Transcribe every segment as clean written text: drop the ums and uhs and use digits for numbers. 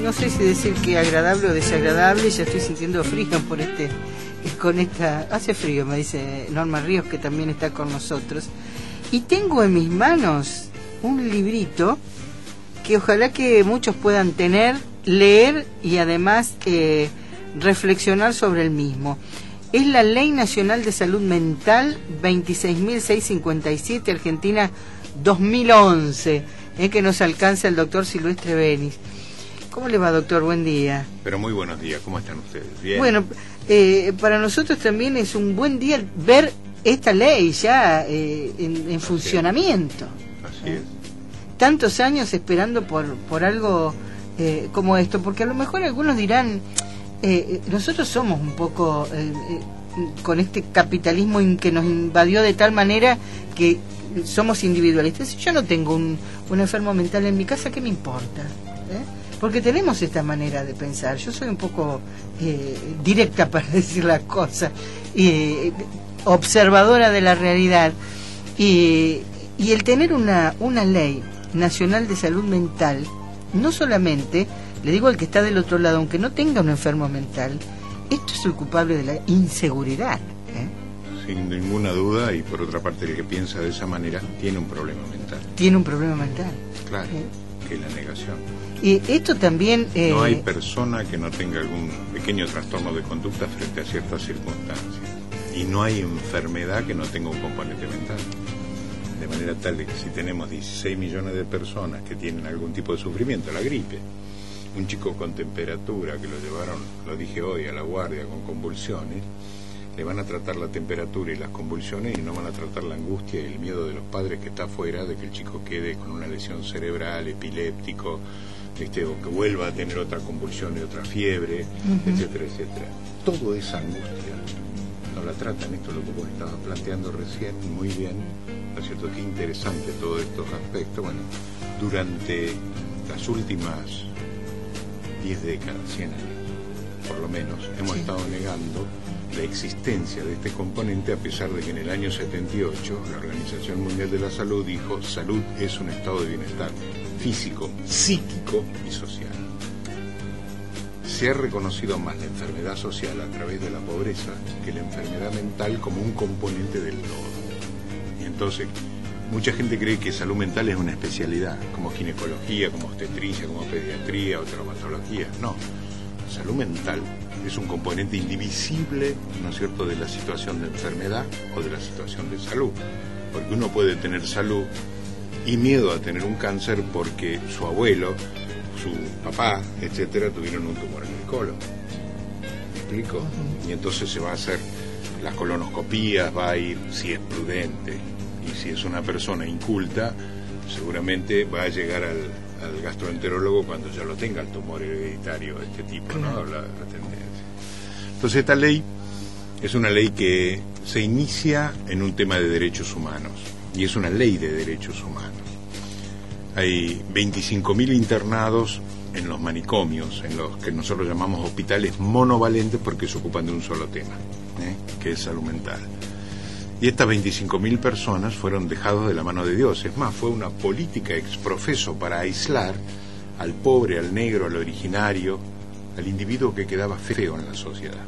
no sé si decir que agradable o desagradable, ya estoy sintiendo frío por hace frío, me dice Norma Ríos, que también está con nosotros, y tengo en mis manos un librito que ojalá que muchos puedan tener, leer y además reflexionar sobre el mismo. Es la Ley Nacional de Salud Mental 26.657, Argentina 2011, que nos alcanza el doctor Silvestre Benis. ¿Cómo le va, doctor? Buen día. Pero muy buenos días, ¿cómo están ustedes? Bien. Bueno, para nosotros también es un buen día ver esta ley ya en funcionamiento. Así es. Tantos años esperando por algo como esto, porque a lo mejor algunos dirán, nosotros somos un poco con este capitalismo que nos invadió de tal manera que somos individualistas. Si yo no tengo un enfermo mental en mi casa, ¿qué me importa? Porque tenemos esta manera de pensar. Yo soy un poco directa para decir las cosas, observadora de la realidad, y el tener una ley nacional de salud mental, no solamente, le digo al que está del otro lado, aunque no tenga un enfermo mental, esto es el culpable de la inseguridad. Sin ninguna duda, y por otra parte el que piensa de esa manera tiene un problema mental. Tiene un problema mental. Claro, que es la negación. Y esto también... No hay persona que no tenga algún pequeño trastorno de conducta frente a ciertas circunstancias. Y no hay enfermedad que no tenga un componente mental. De manera tal de que si tenemos 16 millones de personas que tienen algún tipo de sufrimiento, la gripe, un chico con temperatura que lo llevaron, lo dije hoy, a la guardia con convulsiones, le van a tratar la temperatura y las convulsiones y no van a tratar la angustia y el miedo de los padres que está afuera de que el chico quede con una lesión cerebral, epiléptico, o que vuelva a tener otra convulsión y otra fiebre, etcétera, etcétera. Toda esa angustia no la tratan. Esto es lo que vos estabas planteando recién, muy bien, ¿no es cierto? Qué interesante todos estos aspectos. Bueno, durante las últimas 10 décadas, 100 años, por lo menos, hemos estado negando la existencia de este componente, a pesar de que en el año 78 la Organización Mundial de la Salud dijo: salud es un estado de bienestar físico, psíquico y social. Se ha reconocido más la enfermedad social a través de la pobreza que la enfermedad mental como un componente del todo. Y entonces mucha gente cree que salud mental es una especialidad, como ginecología, como obstetricia, como pediatría o traumatología. No, salud mental es un componente indivisible, ¿no es cierto?, de la situación de enfermedad o de la situación de salud. Porque uno puede tener salud y miedo a tener un cáncer porque su abuelo, su papá, etcétera, tuvieron un tumor en el colon. ¿Me explico? Y entonces se va a hacer las colonoscopías, va a ir, si es prudente, y si es una persona inculta, seguramente va a llegar al gastroenterólogo cuando ya lo tenga el tumor hereditario de este tipo, ¿no? La tendencia. Entonces esta ley es una ley que se inicia en un tema de derechos humanos, y es una ley de derechos humanos. Hay 25.000 internados en los manicomios, en los que nosotros llamamos hospitales monovalentes porque se ocupan de un solo tema, que es salud mental. Y estas 25.000 personas fueron dejados de la mano de Dios. Es más, fue una política exprofeso para aislar al pobre, al negro, al originario, al individuo que quedaba feo en la sociedad.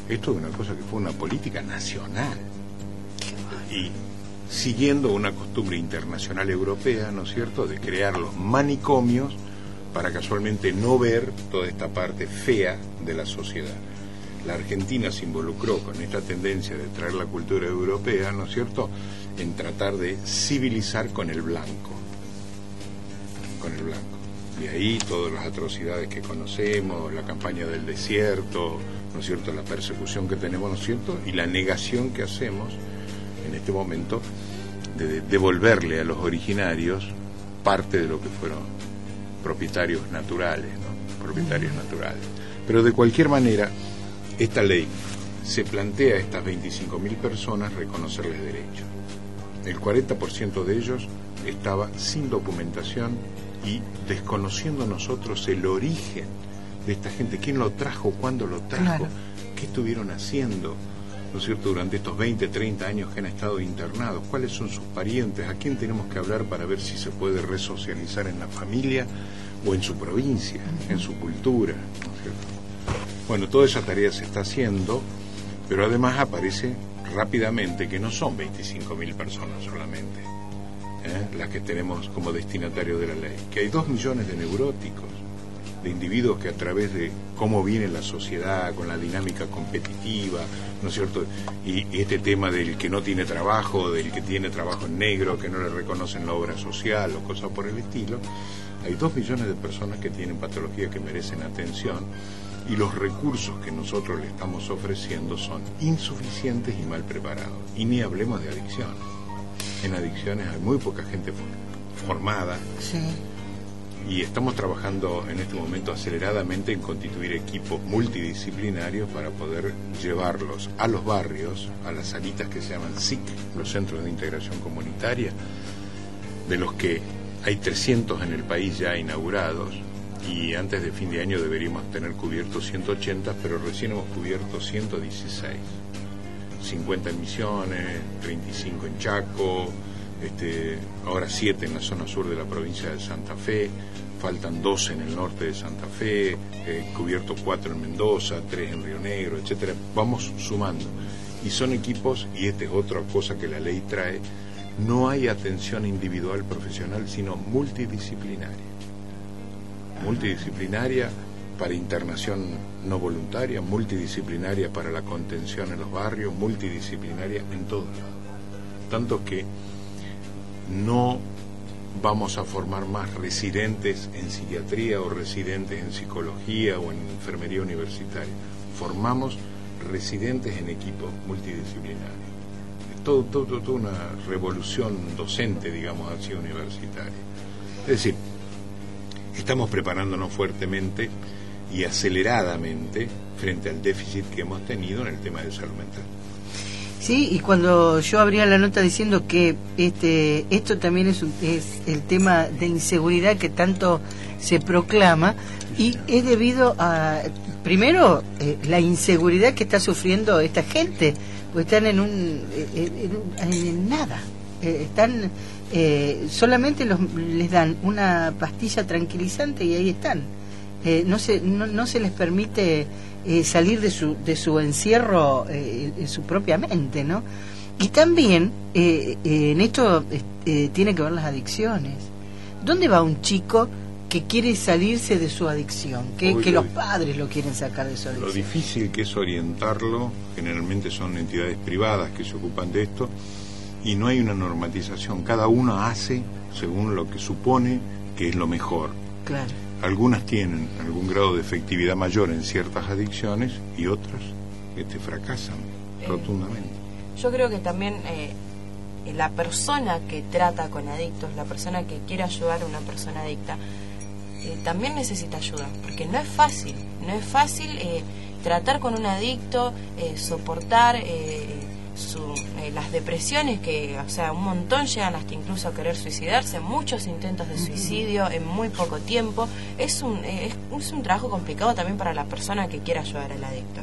Esto es una cosa que fue una política nacional. Y siguiendo una costumbre internacional europea, ¿no es cierto?, de crear los manicomios para casualmente no ver toda esta parte fea de la sociedad. La Argentina se involucró con esta tendencia de traer la cultura europea, ¿no es cierto?, en tratar de civilizar con el blanco. Con el blanco. Y ahí todas las atrocidades que conocemos, la campaña del desierto, ¿no es cierto?, la persecución que tenemos, ¿no es cierto?, y la negación que hacemos en este momento de devolverle a los originarios parte de lo que fueron propietarios naturales, ¿no? Propietarios naturales. Pero de cualquier manera, esta ley se plantea a estas 25.000 personas reconocerles derechos. El 40% de ellos estaba sin documentación y desconociendo nosotros el origen de esta gente, quién lo trajo, cuándo lo trajo, qué estuvieron haciendo, ¿no es cierto?, durante estos 20, 30 años que han estado internados, cuáles son sus parientes, a quién tenemos que hablar para ver si se puede resocializar en la familia o en su provincia, en su cultura, ¿no es cierto? Bueno, toda esa tarea se está haciendo, pero además aparece rápidamente que no son 25.000 personas solamente las que tenemos como destinatarios de la ley, que hay 2 millones de neuróticos, de individuos que a través de cómo viene la sociedad, con la dinámica competitiva, ¿no es cierto?, y este tema del que no tiene trabajo, del que tiene trabajo en negro, que no le reconocen la obra social o cosas por el estilo, hay 2 millones de personas que tienen patologías que merecen atención, y los recursos que nosotros le estamos ofreciendo son insuficientes y mal preparados. Y ni hablemos de adicciones. En adicciones hay muy poca gente formada. Sí. Y estamos trabajando en este momento aceleradamente en constituir equipos multidisciplinarios para poder llevarlos a los barrios, a las salitas que se llaman SIC, los Centros de Integración Comunitaria, de los que hay 300 en el país ya inaugurados, y antes de fin de año deberíamos tener cubiertos 180, pero recién hemos cubierto 116. 50 en Misiones, 35 en Chaco, ahora 7 en la zona sur de la provincia de Santa Fe, faltan 12 en el norte de Santa Fe, cubierto 4 en Mendoza, 3 en Río Negro, etcétera. Vamos sumando. Y son equipos, y esta es otra cosa que la ley trae, no hay atención individual profesional, sino multidisciplinaria. Multidisciplinaria para internación no voluntaria, multidisciplinaria para la contención en los barrios, multidisciplinaria en todos lados. Tanto que no vamos a formar más residentes en psiquiatría o residentes en psicología o en enfermería universitaria. Formamos residentes en equipos multidisciplinarios. Es toda una revolución docente, digamos así, universitaria. Es decir, estamos preparándonos fuertemente y aceleradamente frente al déficit que hemos tenido en el tema de salud mental. Sí, y cuando yo abría la nota diciendo que esto también es el tema de inseguridad que tanto se proclama, y es debido a, primero, la inseguridad que está sufriendo esta gente, porque están en nada, están solamente les dan una pastilla tranquilizante y ahí están. No se les permite salir de su encierro en su propia mente, ¿no? Y también en esto tiene que ver las adicciones. ¿Dónde va un chico que quiere salirse de su adicción? Que los padres lo quieren sacar de su adicción. Lo difícil que es orientarlo, generalmente son entidades privadas que se ocupan de esto, y no hay una normatización. Cada uno hace según lo que supone que es lo mejor. Claro. Algunas tienen algún grado de efectividad mayor en ciertas adicciones y otras fracasan rotundamente. Yo creo que también la persona que trata con adictos, la persona que quiere ayudar a una persona adicta, también necesita ayuda, porque no es fácil tratar con un adicto, soportar las depresiones que, o sea, un montón llegan hasta incluso a querer suicidarse, muchos intentos de suicidio en muy poco tiempo. Es un trabajo complicado también para la persona que quiere ayudar al adicto.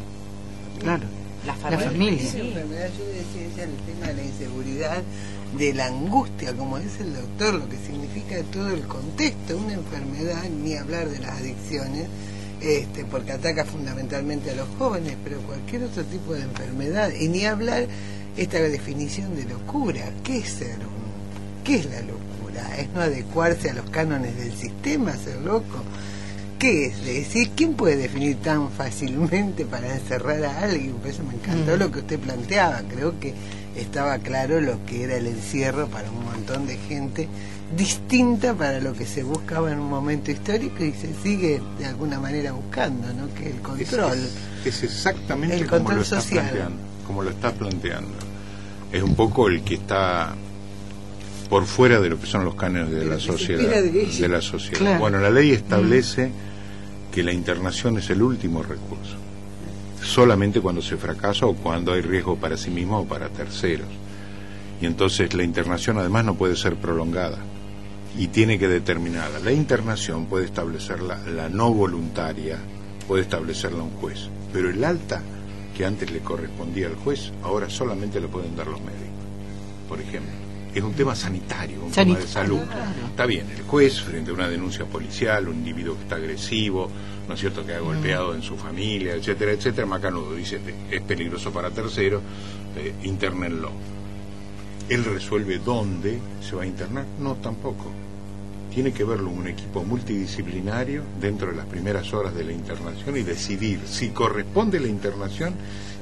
Claro. La familia. Sí. Yo decía el tema de la inseguridad, de la angustia, como dice el doctor, lo que significa todo el contexto, una enfermedad, ni hablar de las adicciones, porque ataca fundamentalmente a los jóvenes, pero cualquier otro tipo de enfermedad, y ni hablar esta definición de locura. ¿Qué es la locura? ¿Es no adecuarse a los cánones del sistema, ser loco? ¿Qué es? Decir, ¿quién puede definir tan fácilmente para encerrar a alguien? Por eso me encantó lo que usted planteaba. Creo que estaba claro lo que era el encierro para un montón de gente, distinta para lo que se buscaba en un momento histórico y se sigue de alguna manera buscando, ¿no? Que es el control. Es exactamente el como control lo estás social. planteando. Como lo estás planteando. Es un poco el que está por fuera de lo que son los cánones de la sociedad. Claro. Bueno, la ley establece que la internación es el último recurso, solamente cuando se fracasa o cuando hay riesgo para sí mismo o para terceros. Y entonces la internación además no puede ser prolongada y tiene que determinarla. La internación puede establecerla, la no voluntaria puede establecerla un juez, pero el alta que antes le correspondía al juez, ahora solamente lo pueden dar los médicos, por ejemplo. Es un tema sanitario, un tema de salud. Está bien, el juez, frente a una denuncia policial, un individuo que está agresivo, ¿no es cierto?, que ha golpeado en su familia, etcétera, etcétera, macanudo, dice, es peligroso para terceros, internenlo. ¿Él resuelve dónde se va a internar? No, tampoco. Tiene que verlo un equipo multidisciplinario dentro de las primeras horas de la internación y decidir si corresponde la internación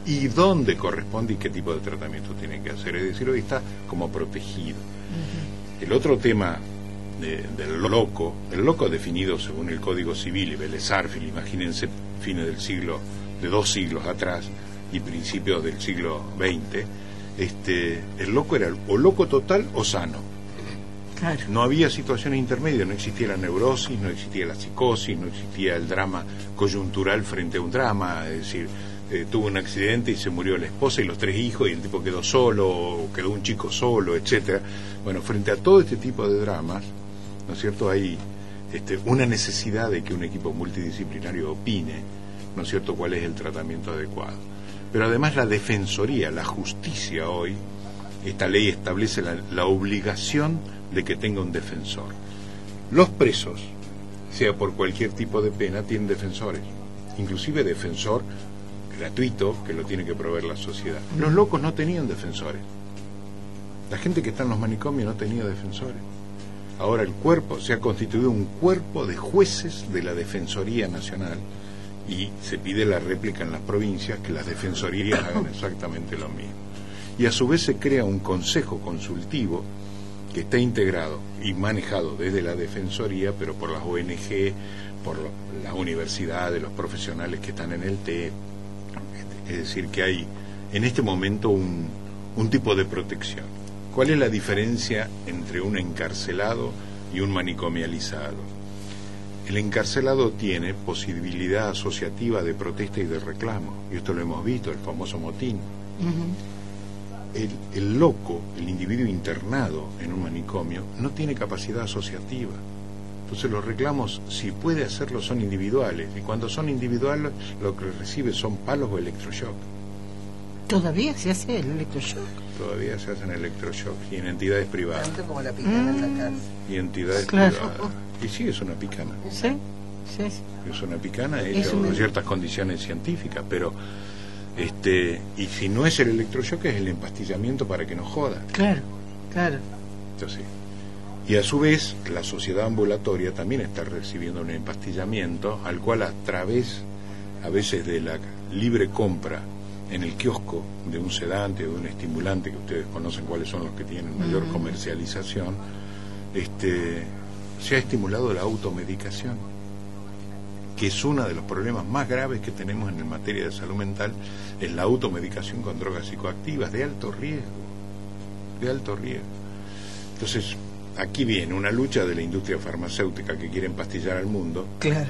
y dónde corresponde y qué tipo de tratamiento tiene que hacer. Es decir, hoy está como protegido. El otro tema del loco, el loco definido según el Código Civil y Vélez Sarsfield, imagínense, fines de 2 siglos atrás y principios del siglo XX, el loco era o loco total o sano. Claro. No había situaciones intermedias, no existía la neurosis, no existía la psicosis, no existía el drama coyuntural frente a un drama, es decir, tuvo un accidente y se murió la esposa y los 3 hijos y el tipo quedó solo, o quedó un chico solo, etcétera. Bueno, frente a todo este tipo de dramas, ¿no es cierto?, hay una necesidad de que un equipo multidisciplinario opine, ¿no es cierto?, cuál es el tratamiento adecuado. Pero además la defensoría, la justicia hoy, esta ley establece la obligación de que tenga un defensor. Los presos, sea por cualquier tipo de pena, tienen defensores, inclusive defensor gratuito que lo tiene que proveer la sociedad. Los locos no tenían defensores. La gente que está en los manicomios no tenía defensores. Ahora se ha constituido un cuerpo de jueces de la Defensoría Nacional y se pide la réplica en las provincias, que las defensorías hagan exactamente lo mismo. Y a su vez se crea un consejo consultivo que está integrado y manejado desde la Defensoría, pero por las ONG, por las universidades, los profesionales que están en el TEP. Es decir, que hay en este momento un tipo de protección. ¿Cuál es la diferencia entre un encarcelado y un manicomializado? El encarcelado tiene posibilidad asociativa de protesta y de reclamo, y esto lo hemos visto, el famoso motín. El loco, el individuo internado en un manicomio, no tiene capacidad asociativa. Entonces los reclamos, si puede hacerlo, son individuales, y cuando son individuales lo que recibe son palos o electroshock. ¿Todavía se hace el electroshock? Todavía se hacen electroshock, y en entidades privadas. Tanto como la picana en la cárcel. Y entidades Claro. privadas. Y sí, es una picana. Sí. Es una picana hecha con ciertas condiciones científicas, pero y si no es el electroshock, es el empastillamiento para que no joda. Claro. Entonces, y a su vez la sociedad ambulatoria también está recibiendo un empastillamiento al cual, a través a veces de la libre compra en el kiosco de un sedante o de un estimulante, que ustedes conocen cuáles son los que tienen mayor comercialización, se ha estimulado la automedicación, que es uno de los problemas más graves que tenemos en materia de salud mental, es la automedicación con drogas psicoactivas de alto riesgo. Entonces, aquí viene una lucha de la industria farmacéutica que quiere empastillar al mundo, Claro.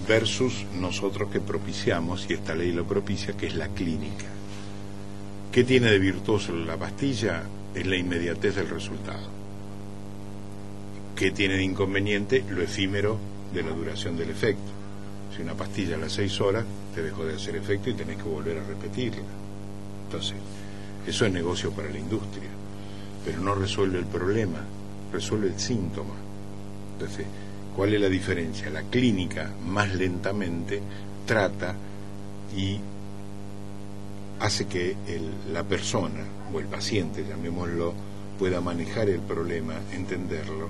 versus nosotros que propiciamos, y esta ley lo propicia, que es la clínica. ¿Qué tiene de virtuoso la pastilla? Es la inmediatez del resultado. ¿Qué tiene de inconveniente? Lo efímero de la duración del efecto. Si una pastilla a las 6 horas te dejó de hacer efecto y tenés que volver a repetirla. Entonces, eso es negocio para la industria, pero no resuelve el problema, resuelve el síntoma. Entonces, ¿cuál es la diferencia? La clínica más lentamente trata y hace que la persona o el paciente, llamémoslo, pueda manejar el problema, entenderlo,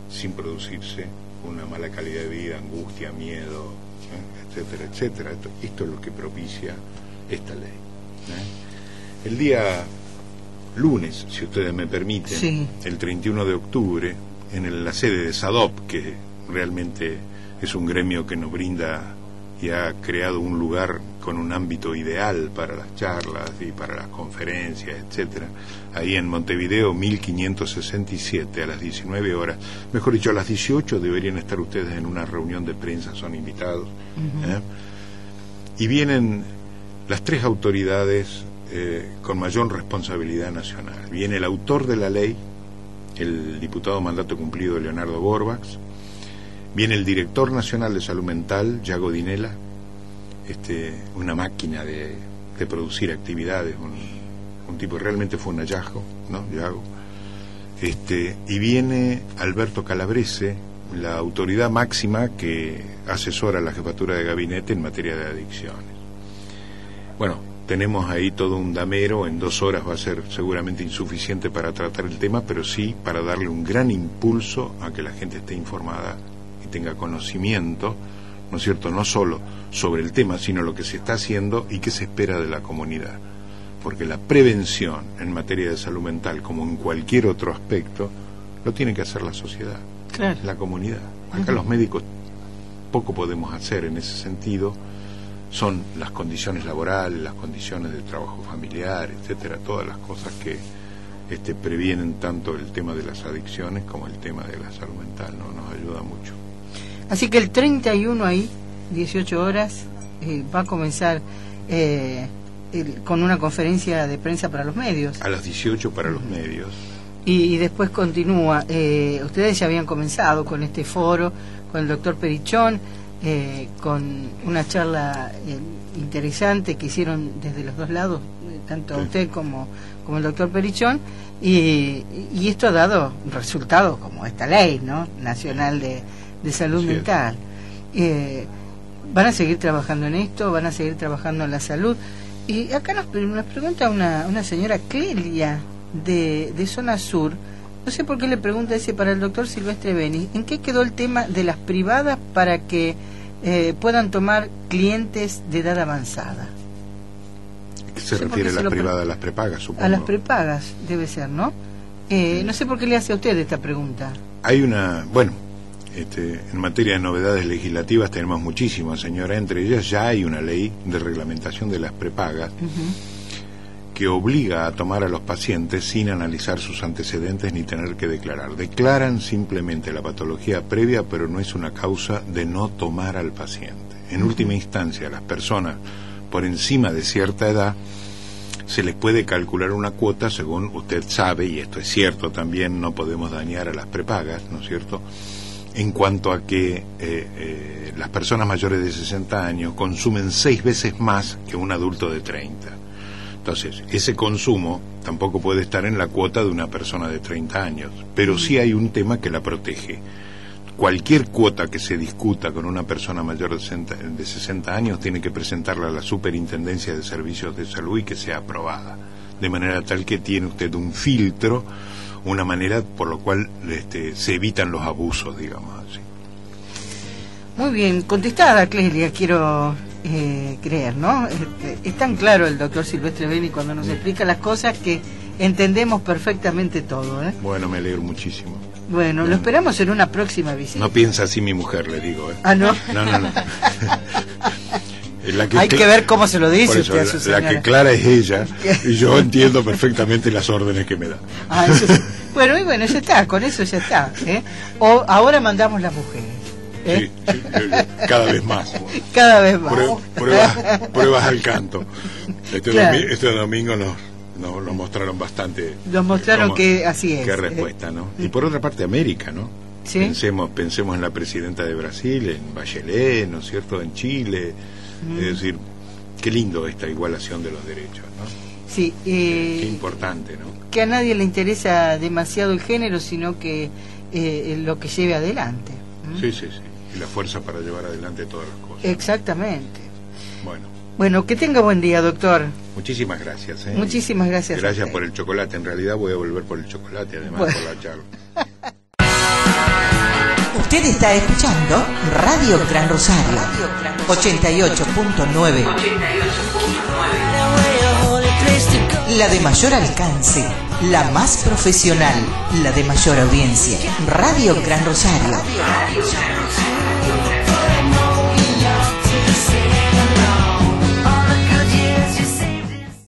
sin producirse una mala calidad de vida, angustia, miedo, etcétera, etcétera. Esto es lo que propicia esta ley. El día lunes, si ustedes me permiten, Sí. el 31 de octubre, en la sede de SADOP, que realmente es un gremio que nos brinda y ha creado un lugar con un ámbito ideal para las charlas y para las conferencias, etcétera, ahí en Montevideo 1567 a las 19 horas, mejor dicho, a las 18 deberían estar ustedes en una reunión de prensa, son invitados, y vienen las 3 autoridades con mayor responsabilidad nacional. Viene el autor de la ley, el diputado mandato cumplido Leonardo Borbax, viene el director nacional de salud mental, Yago Dinela, una máquina de de producir actividades, un tipo que realmente fue un hallazgo, ¿no? Y viene Alberto Calabrese, la autoridad máxima que asesora la jefatura de gabinete en materia de adicciones. Bueno, tenemos ahí todo un damero, en 2 horas va a ser seguramente insuficiente para tratar el tema, pero sí para darle un gran impulso a que la gente esté informada y tenga conocimiento, ¿no es cierto?, no solo sobre el tema, sino lo que se está haciendo y qué se espera de la comunidad. Porque la prevención en materia de salud mental, como en cualquier otro aspecto, lo tiene que hacer la sociedad, claro, la comunidad. Acá los médicos poco podemos hacer en ese sentido. Son las condiciones laborales, las condiciones de trabajo familiar, etcétera, todas las cosas que previenen tanto el tema de las adicciones como el tema de la salud mental, ¿no? Nos ayuda mucho. Así que el 31 ahí, 18 horas, va a comenzar con una conferencia de prensa para los medios. A las 18 para los medios. Y después continúa. Ustedes ya habían comenzado con este foro, con el doctor Perichón, con una charla interesante que hicieron desde los dos lados, tanto usted como el doctor Perichón, y esto ha dado resultados como esta ley, ¿no?, nacional de salud mental. ¿Van a seguir trabajando en esto? ¿Van a seguir trabajando en la salud? Y acá nos pregunta una señora Clelia de Zona Sur. No sé por qué le pregunta para el doctor Silvestre Beni. ¿En qué quedó el tema de las privadas para que puedan tomar clientes de edad avanzada? ¿Qué se refiere a las privadas? A las prepagas, supongo. A las prepagas, debe ser, ¿no? No sé por qué le hace a usted esta pregunta. Hay una... Bueno, en materia de novedades legislativas tenemos muchísimas, señora. Entre ellas ya hay una ley de reglamentación de las prepagas que obliga a tomar a los pacientes sin analizar sus antecedentes ni tener que declarar. Declaran simplemente la patología previa, pero no es una causa de no tomar al paciente. En última instancia, a las personas por encima de cierta edad se les puede calcular una cuota según usted sabe, y esto es cierto también, no podemos dañar a las prepagas, ¿no es cierto?, en cuanto a que las personas mayores de 60 años consumen 6 veces más que un adulto de 30. Entonces, ese consumo tampoco puede estar en la cuota de una persona de 30 años, pero sí hay un tema que la protege. Cualquier cuota que se discuta con una persona mayor de 60 años tiene que presentarla a la Superintendencia de Servicios de Salud y que sea aprobada. De manera tal que tiene usted un filtro, una manera por lo cual se evitan los abusos, digamos así. Muy bien, contestada, Clelia, quiero creer, ¿no? Es tan claro el doctor Silvestre Beni cuando nos explica las cosas que entendemos perfectamente todo, ¿eh? Bueno, me alegro muchísimo. Bueno, lo esperamos en una próxima visita. No piensa así mi mujer, le digo, ¿eh? Ah, ¿no? No. Hay que ver cómo se lo dice eso, usted a su señora. La que clara es ella, y yo entiendo perfectamente las órdenes que me da. Ah, eso sí. Bueno, ya está, con eso ya está, ¿eh? O ahora mandamos las mujeres, ¿eh? Sí, cada vez más. Cada vez más. Pruebas al canto. Claro. Este domingo nos mostraron bastante. Nos mostraron que así es. Qué respuesta, ¿no? Y por otra parte, América, ¿no? ¿Sí? Pensemos en la presidenta de Brasil, en Bachelet, ¿no es cierto?, en Chile. Es decir, qué lindo esta igualación de los derechos, ¿no? Sí. Qué importante, ¿no? Que a nadie le interesa demasiado el género, sino que lo que lleve adelante. Sí. Y la fuerza para llevar adelante todas las cosas. Exactamente. Bueno, que tenga buen día, doctor. Muchísimas gracias. Muchísimas gracias. Gracias por el chocolate. En realidad voy a volver por el chocolate, además por la charla. Usted está escuchando Radio Gran Rosario 88.9, la de mayor alcance, la más profesional, la de mayor audiencia. Radio Gran Rosario.